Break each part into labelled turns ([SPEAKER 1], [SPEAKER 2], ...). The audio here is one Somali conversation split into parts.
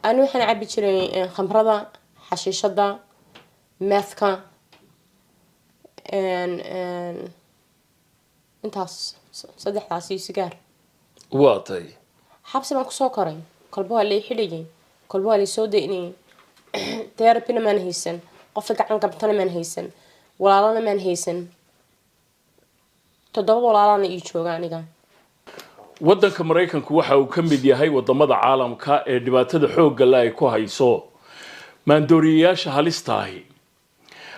[SPEAKER 1] أنا وحنا عبي شري خمرة حشيشة ماثكا ان انتاس صدح تاسي سيجار
[SPEAKER 2] واطي
[SPEAKER 1] حبس ما كسو كرين قلبها اللي يحليين قلبها اللي سوديني تيربينا من هيسن قفك عن قبطنا من هيسن ولا لنا من هيسن تدور ولا لنا يجوغاني كان
[SPEAKER 2] waddanka Mareykanku waxa uu ka mid yahay wadamada caalamka ee dhibaatada xoogga leh ay ku hayso maandooriyayaasha halista ah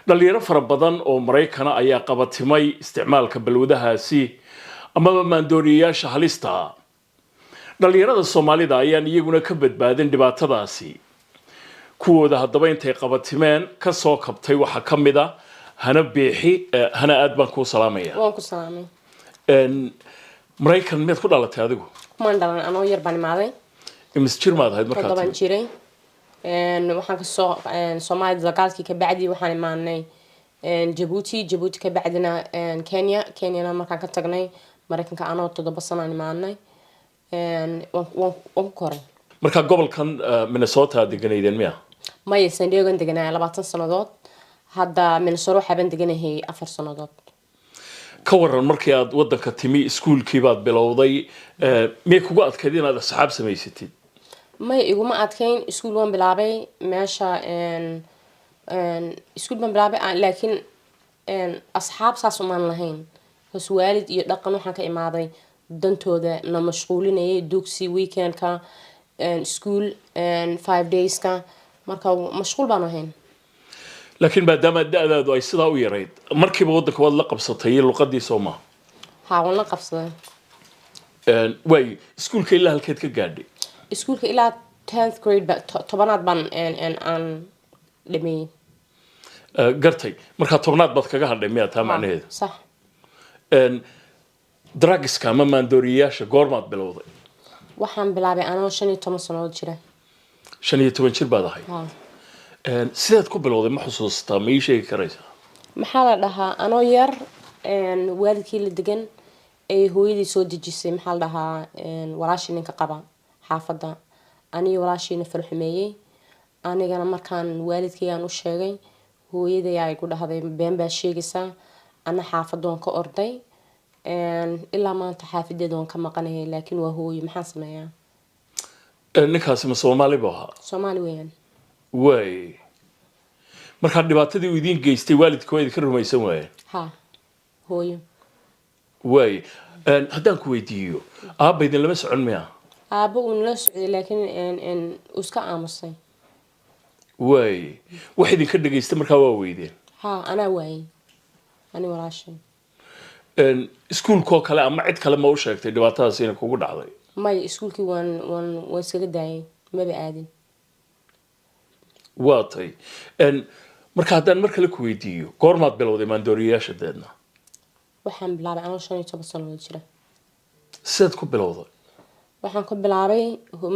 [SPEAKER 2] dhalinyaro fara badan oo Mareykan ayaa qabatimay isticmaalka balwadahaasi ama maandooriyayaasha halista ah dhalinyarada Soomaalida ayaan iyaguna ka badbaadin dhibaatadaasi kuwooda haddaba intay qabatimeen ka soo kabtay waxa kamid ah hana beexi hana aad baan ku salaamaya
[SPEAKER 1] waan ku salaamay
[SPEAKER 2] Mareykan mid ku dhalatay adigu
[SPEAKER 1] man dhalan anoo yar baan imaaday
[SPEAKER 2] imisjir maad ahayd markaa
[SPEAKER 1] todoban jiray waxaan ka soo Soomaaliya dagaalkii ka bacdi waxaan imaanay Djibouti ka bacdina Kenya markaan ka tagnay Mareykanka anoo 7 sano imaanay waan koray
[SPEAKER 2] marka gobolkan Minnesota deganeydeen miya
[SPEAKER 1] maya San Diego deganaa 20 sanadood hadda Minnesota waxaan deganahay 4 sanadood
[SPEAKER 2] ka waran markii aad wadanka timi iskuulkii baad bilowday mee kugu adkayd inaad asxaab samaysatid
[SPEAKER 1] may iguma adkayn iskuul waan bilaabay meesha iskuul baan bilaabay laakiin asxaab saas uma lahayn hoos waalid iyo dhaqan waxaan ka imaaday dantooda na mashquulinayay dugsi weekendka school 5 days ka marka mashquul baan ahayn
[SPEAKER 2] laakiin maadaama da'daadu ay sidaa u yarayd markiiba wadanka waad la qabsatay luqadii Soomaa
[SPEAKER 1] waan la qabsaday
[SPEAKER 2] way iskuulka ilaa halkeed ka gaadhay
[SPEAKER 1] iskuulka ilaa 10th grade tobanaad baan aan dhamay
[SPEAKER 2] gartay marka tobanaad baad kaga hadhay miyaa taa macnaheedu
[SPEAKER 1] sax
[SPEAKER 2] drugska ama maandooriyayaasha goormaad bilowday
[SPEAKER 1] waxaan bilaabay anoo 15 sano jira
[SPEAKER 2] 15 jir baad ahay sidaad ku bilowday ma xusuustaa ma ii sheegi karaysaa
[SPEAKER 1] maxaa la dhahaa anoo yar waalidkii la degan ay hooyadii soo dejisay maxaa la dhahaa walaashii ninka qaba xaafada aniga walaashiina farxumeeyay anigana markaan waalidkaygaan u sheegay hooyaday ay ku dhahday been baa sheegaysaa ana xaafadoon ka orday ilaa maanta xaafadeeda waan ka maqanahay laakiin waa hooyo maxaan sameeyaa
[SPEAKER 2] ninkaasi ma Soomaali baa
[SPEAKER 1] Soomaali weeyaan
[SPEAKER 2] way marka dhibaatadii uu idin geystay waalidkooda ka rumaysan waayeen
[SPEAKER 1] ha hooyo
[SPEAKER 2] way haddaan ku weydiiyo aabba idin lama socon miya
[SPEAKER 1] aabba uu la socday laakiin iska aamusay
[SPEAKER 2] way wax idin ka dhageystay markaa waa weydeen
[SPEAKER 1] ha ana waayay ani walaashay
[SPEAKER 2] iskuulkoo kale ama cid kale ma u sheegtay dhibaatadaas inay kugu dhacday
[SPEAKER 1] may iskuulkii waan iskaga daayay maba aadin
[SPEAKER 2] waatay marka haddaan mar kale ku weydiiyo goormaad bilowday maandooriyayaasha deedna
[SPEAKER 1] waxaan bilaabay anoo 15 sano jira
[SPEAKER 2] sidaad ku bilowday
[SPEAKER 1] waxaan ku bilaabay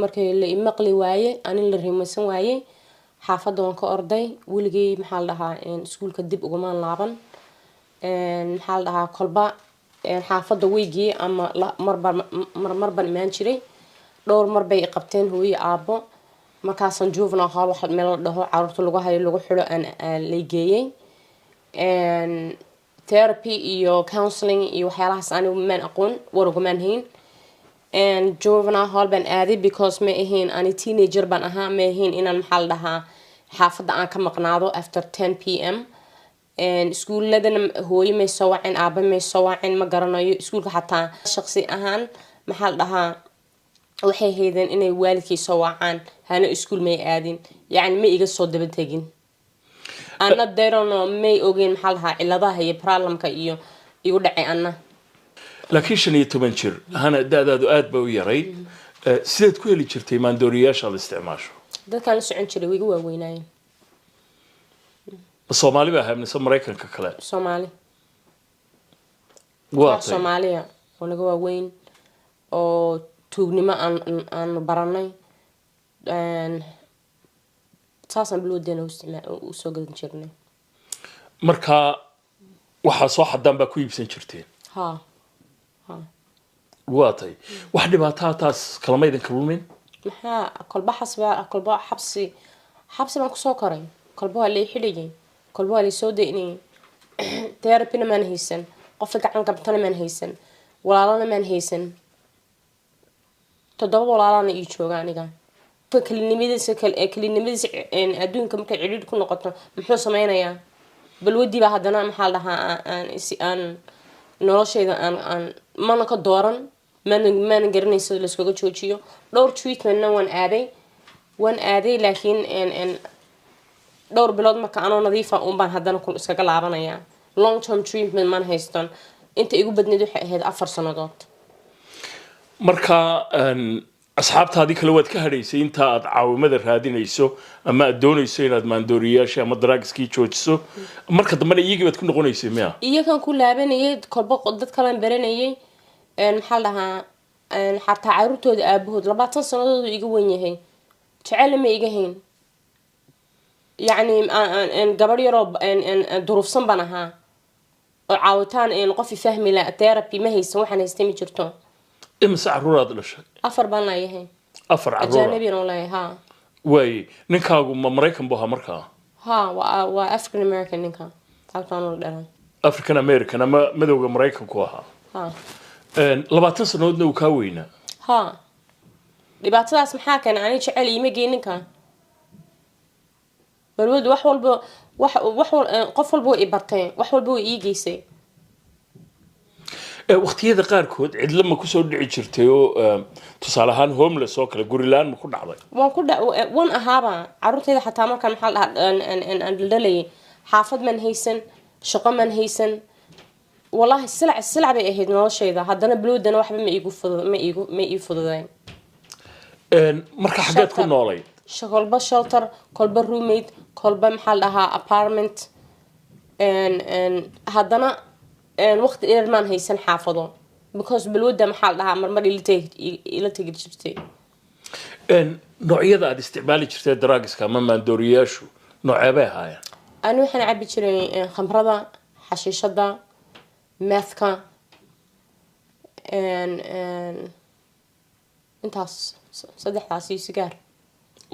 [SPEAKER 1] markii la imaqli waaye anin la rimaysan waaye xaafadda waan ka orday weligay maxaa la dhahaa iskuulka dib uga laaban maxaa la dhahaa kolba xaafadda weygii ama marban imaan jiray dhowr mar bay qabteen hooyo aabbo markaasan juvenile hall waxa meel la dhaho carruurta lagu hayo lagu xiro aan la geeyay therapy iyo counseling iyo waxyaalahaas aan man aqoon warugumaan hayn juvenile hall baan aaday because ma ahayn ani teenager baan ahaa ma ahayn inaan maxaa la dhahaa xaafadda aan ka maqnaado after 10 p.m. iskuuladana hooyo may soo wacin aabba may soo wacin ma garanayo iskuulka xataa shaqsi ahaan maxaa la dhahaa waxay haydeen inay waalidkii soo wacaan hana iskuul may aadin yani ma iga soo daba tagin ana deerono may ogeen maxaa la dhahaa ciladaha iyo problemka iyo igu dhacay ana
[SPEAKER 2] laakiin 15 jir hana da'daadu aad ba u yaray sidaad ku heli jirtay maandooriyayaasha aad isticmaasho
[SPEAKER 1] dadkaan la socon jiray wiiga waaweynayeen
[SPEAKER 2] Soomaali baa habnaysa Mareykanka kale
[SPEAKER 1] Soomaali
[SPEAKER 2] waa
[SPEAKER 1] Soomaaliya wanaga waaweyn oo tuugnimo aan baranay saasan bilowdeena u soo gadan jirnay
[SPEAKER 2] marka waxa soo xadaan baa ku iibsan jirteen
[SPEAKER 1] ha
[SPEAKER 2] waatay wax dhibaato taas kalama idin kalumin
[SPEAKER 1] maxaa kolba xasba kolba xabsi baan kusoo koray kolba waa lay xidhayay kolba waa lay soo daynayay therapyna maan haysan qofka gacan qabtana maan haysan walaalana maan haysan 7 walaalana ii jooga aniga kelinimadiisa adduunka markay cidhiidh ku noqoto muxuu sameynayaa balwadii baa haddana maxaa la dhahaa aan noloshayda aan mana ka dooran mana garanayso layskaga joojiyo dhowr treatmentna waan aaday laakiin dhowr bilood marka anoo nadiifa baan haddana iskaga laabanayaa long term treatment maan hayston inta igu badneed waxay ahayd 4 sanadood
[SPEAKER 2] marka asxaabtaadii kale waad ka hadhaysay inta aad caawimada raadinayso ama aad doonayso inaad maandooriyaasha ama drugskii joojiso marka dambena iyagii baad ku noqonaysay miya
[SPEAKER 1] iyagan ku laabanayay kolba dad kale baranayay maxaa la dhahaa xataa caruurtooda aabahood 20 sanadood iga weyn yahay jecel ma iga hayn يعني gabadh yaroo duruufsan baan ahaa oo caawitaan qof fahmi la therapy ma haysan waxaan haystay ma jirto
[SPEAKER 2] imsa caruuraad dhashay
[SPEAKER 1] 4 baan leeyahay
[SPEAKER 2] 4 caruur
[SPEAKER 1] ajnabi aan leeyahay ha
[SPEAKER 2] way ninkaagu ma Mareykan buu ahaa markaa
[SPEAKER 1] ha waa African American ninka halkaan uu dhalay
[SPEAKER 2] African American ama madowga Mareykanku ahaa
[SPEAKER 1] ha
[SPEAKER 2] 20 sanadoodna uu ka weynaa
[SPEAKER 1] ha dhibaatadaas maxaa keenay ani jecel ima geeninka balwad wax walba qof walba way bartay wax walba way ii geysay
[SPEAKER 2] waqtiyada qaarkood cidla ma ku soo dhici jirtay oo tusaale ahaan homeless oo kale gurilaan ma ku dhacday
[SPEAKER 1] waan ahaaba caruurtayda xataa markaan maxaa aan dhalay xaafad man haysan shaqo man haysan wallahi silac bay ahayd noloshayda haddana balwadana waxba ma ii fududayn
[SPEAKER 2] marka xageed ku noolay
[SPEAKER 1] kolba shelter kolba roommate kolba maxaa la dhahaa apartment haddana waqti dheer maan haysan xaafado because balwada maxaa la dhahaa marmar ila tegi jirtay
[SPEAKER 2] noocyada aad isticmaali jirtay drugska ama maandooriyaashu nooceebay ahaayeen
[SPEAKER 1] ani waxaan cabbi jiray khamrada xashiishada methka intaas saddexdaas iyo sigaar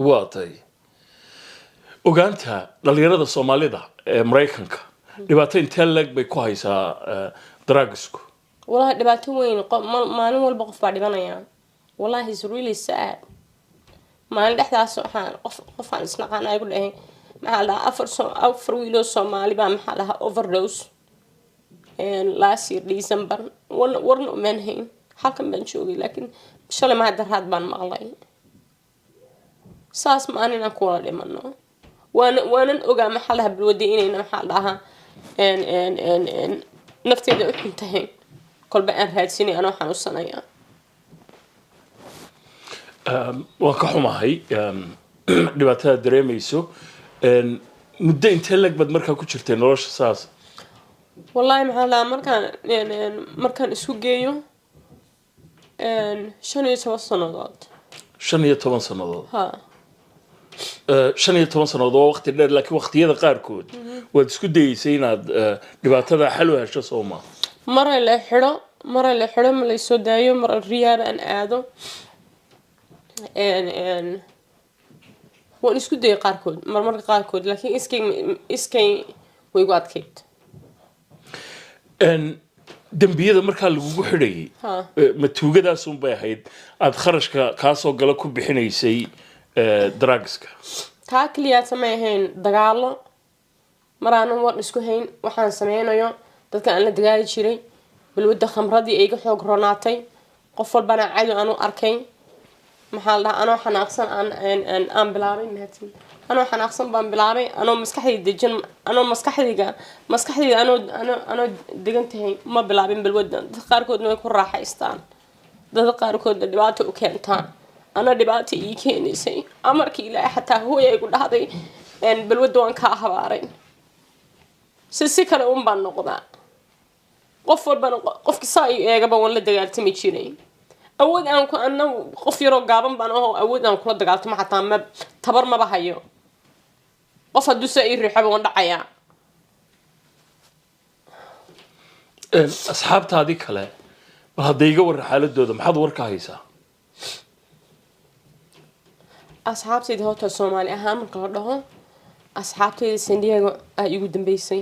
[SPEAKER 2] waatay ogaanta dhalinyarada Soomaalida ee Mareykanka dhibaato intee lag bay ku haysaa drugsku
[SPEAKER 1] wallahi dhibaato weyn maalin walba qof baa dhibanaya wallahi is really sad maalin dhexdaas waxaan isnaqaan ay ku dhahay maxaa la dhahaa 4 wiilo Soomaali baa maxaa la dhahaa overdose last year December warna uma hayn halkan baan joogay laakiin shalay ma daraad baan maqlay saas ma aanan ku wada dhimano waanan ogaa maxaa laha balwada inayna maxaa dhahaa nafteeda u xuntahay kolba aan raadsinay anoo xanuunsanaya
[SPEAKER 2] waan ka xumahay dhibaatada dareemayso muddo intee lag bad markaa ku jirtay nolosha saas
[SPEAKER 1] wallahi maxaa la markaan isku geeyo 15 sanadood
[SPEAKER 2] 15 sanadood
[SPEAKER 1] ha
[SPEAKER 2] 15 sanadood oo waqti dheer laakiin waqtiyada qaarkood waad isku dayeysay inaad dhibaatada xal u hesho Soomaa
[SPEAKER 1] maray la xiro ma la soo daayo mar riyaar aan aado waan isku dayay qaarkood marmarka qaarkood laakiin iskay way ugu adkayd
[SPEAKER 2] dambiyada markaa lagugu xidhayay ma tuugadaas un bay ahayd aad kharashka kaasoo gala ku bixinaysay drugska
[SPEAKER 1] taa kaliya samay ahayn dagaalo maraanan war isku hayn waxaan sameynayo dadka aan la dagaali jiray balwada khamradii ay iga xoog ronaatay qof walbana caado aan u arkay maxaa la dhahaa anoo xanaaqsan aan bilaabay mahadsan anoo xanaaqsan baan bilaabay anoo maskaxdayda degan anoo maskaxdayda anoo degan tahay ma bilaabin balwada dad qaarkoodna way ku raaxaystaan dad qaarkoodna dhibaato u keentaan ana dhibaato ii keenaysay amarkii ilaahay xataa hooyay igu dhahday balwada waan ka habaaray si kale baan noqdaa qof walbana qofkii saa ii eegaba waan la dagaaltami jiray awood aan ku anna qof yaroo gaaban baan oo awood aan kula dagaaltamo xataa ma tabar maba hayo qof hadduu saa ii riixaba waan dhacayaa
[SPEAKER 2] asxaabtaadii kale bal hadday iga warra xaaladooda maxaad war ka haysaa
[SPEAKER 1] asxaabtayda horta Soomaali ahaan marka la dhaho asxaabtayda San Diego ay igu dambeysay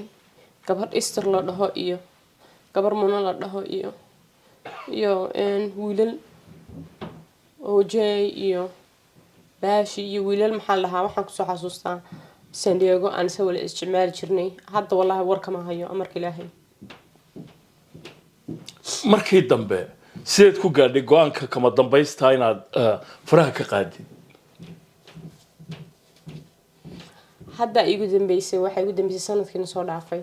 [SPEAKER 1] gabar Easter la dhaho iyo gabar Mona la dhaho iyo wiilal OJ iyo baashi iyo wiilal maxaa la dhahaa waxaan kusoo xasuustaa San Diego aan soo wala isticmaali jirnay hadda wallahi war kama hayo amarka Ilaahay
[SPEAKER 2] markii dambe sideed ku gaadhay go'aanka kama dambaysta inaad faraha ka qaadid
[SPEAKER 1] hadda igu dambeysay waxa igu dambeysay sanadkii soo dhaafay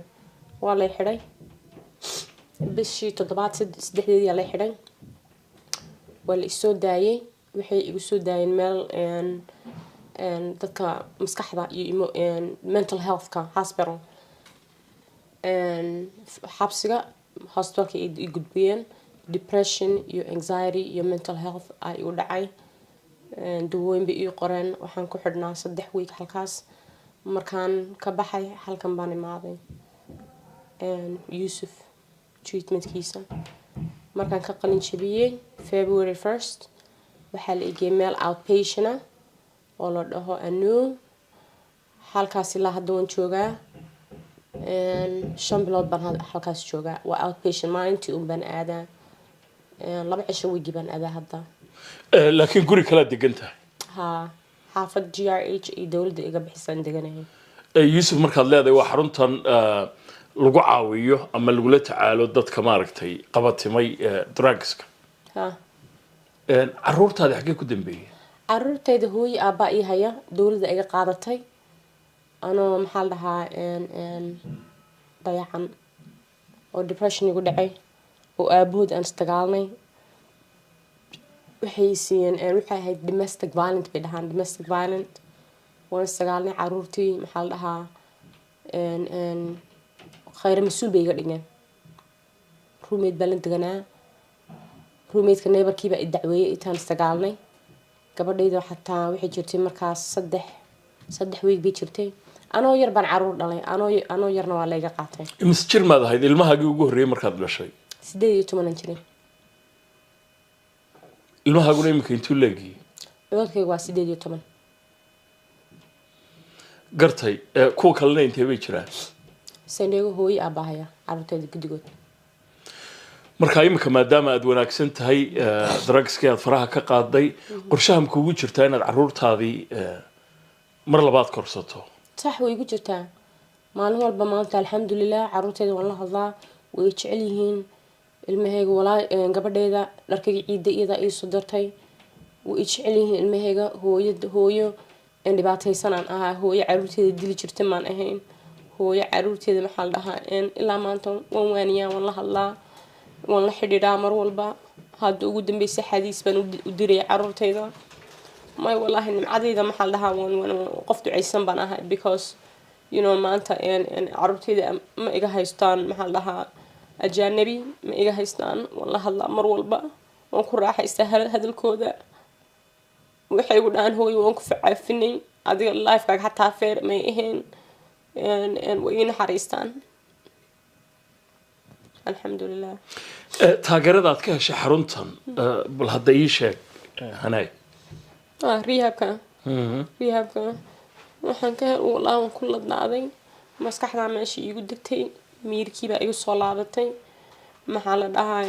[SPEAKER 1] waa la xiray bishii 7 la xiray waa la soo daayay waxay igu soo daayeen meel dadka maskaxda iyo mental health ka hospital xabsiga hospitalka ay gudbiyeen depression iyo anxiety iyo mental health ay u dhacay dawooyin bay ii qoreen waxaan ku xidhnaa 3 week halkaas markaan ka baxay halkan baan imaaday Yusuf treatmentkiisa markaan ka qalin jabiyay February 1st waxaa la igey meel outpatient oo la dhaho Anu halkaas ilaa hadda waan joogaa 5 bilood baan halkaas joogaa waa outpatient maalintii baan aadaa 2 cisho wigi baan aadaa hadda
[SPEAKER 2] laakiin guri kala degan tahay
[SPEAKER 1] ha xaafad GRH ee dawladda iga bixisan deganahay
[SPEAKER 2] Yusuf markaad leedahay waa xaruntan lagu caawiyo ama lagu la tacaalo dadka maaragtay qabatimay drugska
[SPEAKER 1] ha
[SPEAKER 2] caruurtaada xagee ku dambeeyay
[SPEAKER 1] caruurtayda hooyo aabba ii haya dawladda iga qaadatay anoo maxaa la dhahaa dayacan oo depression igu dhacay oo aabahood aan istagaalnay waxay siiyeen waxay ahayd domestic violence bay dhahaan domestic violence waan istagaalnay caruurtii maxaa la dhahaa khayr mas'uul bay iga dhigeen roommate baan la deganaa roommate-ka neighbor-kii baa i dacweeyay intaan istagaalnay gabadhayda xataa waxay jirtay markaas 3 week bay jirtay anoo yar baan caruur dhalay anoo yarna waa la iga qaatay
[SPEAKER 2] imis jir maad ahayd ilmahaagii ugu horreeyay markaad dhashay
[SPEAKER 1] 18 jiray
[SPEAKER 2] ilmahaaguna imika intuu leegiyay
[SPEAKER 1] codkayga waa 18
[SPEAKER 2] gartay kuwa kalena intee bay jiraan
[SPEAKER 1] San Diego hooyo aabahaya caruurtayda gudigood
[SPEAKER 2] marka imika maadaama aad wanaagsan tahay drugska aad faraha ka qaaday qorshaha kuugu jirtaa inaad caruurtaadii mar labaad korsato
[SPEAKER 1] صح ويجو جرتا مالهم والبمانت الحمد لله عروتي والله الله ويجعليهن المهيج ولا قبل ده لركي عيد إذا إيه صدرتي ويجعليهن المهيج هو اللي بعتها سنة هو عروتي دي جرت من أهين هو عروتي ده محل ده إن إلا ما أنتم وانيا والله الله والله حدي دامر والبا هاد وجود بيس حديث بن ودري عروتي ده ما والله إن عادي ده محل ده وأنا وقفت عيسان بناها because you know ما أنت إن عربتي ده ما إجا هيستان محل ده أجنبي ما إجا هيستان والله الله مر والبا وأنكر راح يستاهل هذا الكودة ويحيقول أن هو يوقف عفني عادي اللايف كاك حتى فير ما يهين إن وين حريستان الحمد لله
[SPEAKER 2] taageeradaad ka heshay xaruntan bal hadda ii sheeg hanay
[SPEAKER 1] ريهابك waxaan ka walaawan ku ladnaaday maskaxda meeshii igu degtay miirkii baa igu soo laabatay maxaa la dhahaa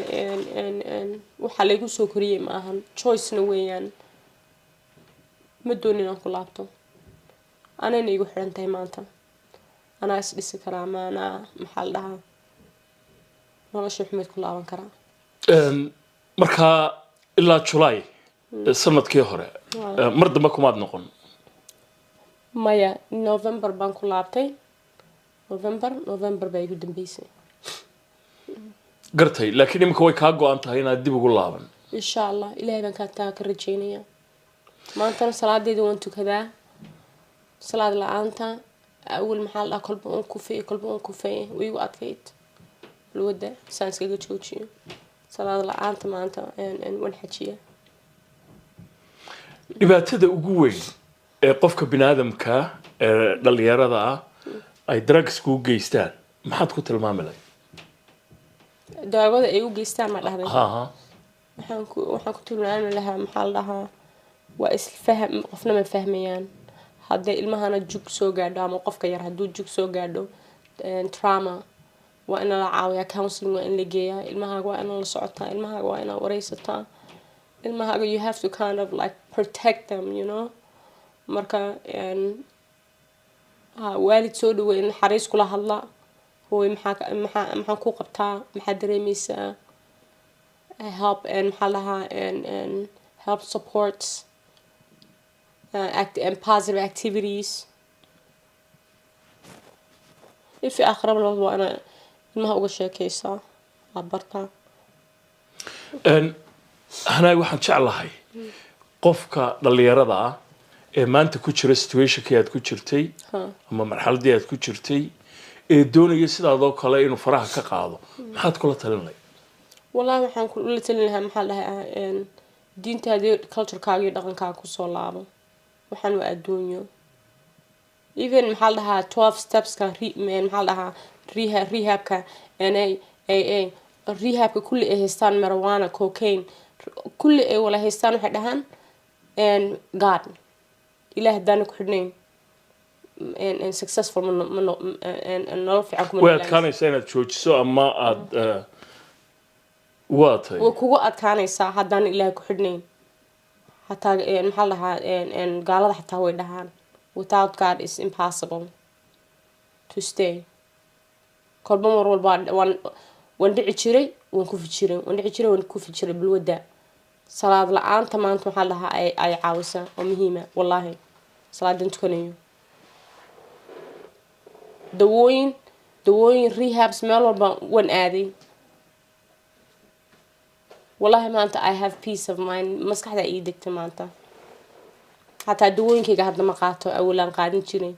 [SPEAKER 1] waxa la igu soo koriyay ma ahan choice-na weeyaan ma doonin aan ku laabto anayna igu xiran tahay maanta anaa is dhisi karaa maana maxaa la dhahaa nolosha xumeed ku laaban karaa
[SPEAKER 2] markaa ilaa July sanadkii hore mar dambe kumaad noqon
[SPEAKER 1] maya November baan ku laabtay November baa igu dambeysay
[SPEAKER 2] gartay laakiin imika way kaa go'an tahay inaad dib ugu laaban
[SPEAKER 1] insha Allah ilaahay baan ka rajeynayaa maanta salaadeedu waan tukadaa salaad la'aanta awal maxaa la kolba on ku fay wiigu adkayd looda saanskaga joojiyo salaad la'aanta maanta wan xajiya
[SPEAKER 2] dhibaatada ugu weyn ee qofka bini'aadamka dhalinyarada ah ay drugs ku geystaan maxaad ku tilmaami lahayd
[SPEAKER 1] daawada ay u geystaan ma dhahday waxaan ku tilmaami lahaa maxaa la dhahaa وإسفهم قفنا من فهميان هذا المهنا جوك سو قاعدة أما قف كير هدو جوك سو قاعدة تراما وأنا العاوية counseling وإن لجيا المها وأنا الصعطة المها وأنا وريستها المها you have to kind of like protect them you know مركا يعني والد سود وإن حريص كل هلا هو محا كوق بتاع محدريميس help and محلها and help supports and positive activities في آخر الوضع أنا ما هو شيء كيسا عبرتها
[SPEAKER 2] هنا واحد شعلهاي قفك دليرة ما أنت كتشر situation كياد كتشرتي أما مرحلة دياد كتشرتي الدنيا يصير هذا كله إنه فرح كقاعدة ما حد كله تلني
[SPEAKER 1] والله ما حن كل تلنها محلها إن دين تهدي culture كاجي دقن كاكو صلابه وحن وأدونيو even محلها 12 steps كان من محلها rehab كا يعني أي rehab كل هستان مروانة كوكين كل ولا هستان وحدهن and God إله دانك حدنين and successful من نرفع عنكم
[SPEAKER 2] وقت كان يسأل تشوش سو أما أد واتي
[SPEAKER 1] وكوا كان يسا هدان إله كحدنين حتى محلها and قالوا حتى هو يدهن without God it's impossible to stay كل بمر والبعد وندعي شري ونكوف شري وندعي شري ونكوف شري بالوداع صلاة الآن تمام محلها أي عاوسة ومهمة والله صلاة دنتكونيو دوين rehab smell وان آدي والله ما أنت I have peace of mind مسك حدا إيدك تمانتا حتى دوين كي قاعد مقاطع أولا قاعدين شني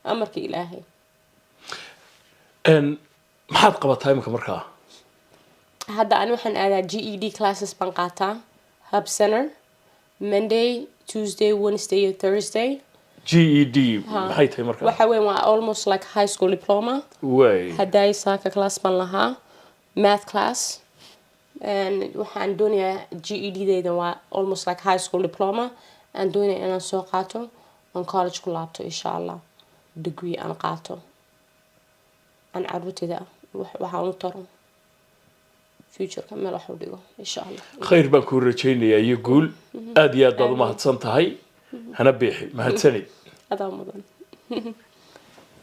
[SPEAKER 1] أمرك إلهي
[SPEAKER 2] إن ما حد قبض هاي مكمركها
[SPEAKER 1] هذا أنا وحن على GED classes بنقاطع Hub Center Monday Tuesday Wednesday Thursday
[SPEAKER 2] GED هاي هاي مركها
[SPEAKER 1] وحوي almost like high school diploma
[SPEAKER 2] way
[SPEAKER 1] هداي ساكا class بنلها math class and وحن دنيا GED ده almost like high school diploma and دنيا أنا سوقاته on college كلابته إن شاء الله degree أنا قاته أنا عروتي ده وحنطره future كمل أحوديه إن شاء الله
[SPEAKER 2] خير بنكون رجيني يقول أدي أدو ما هتصنت هاي هنبيحي ما هتسني
[SPEAKER 1] هذا مضمون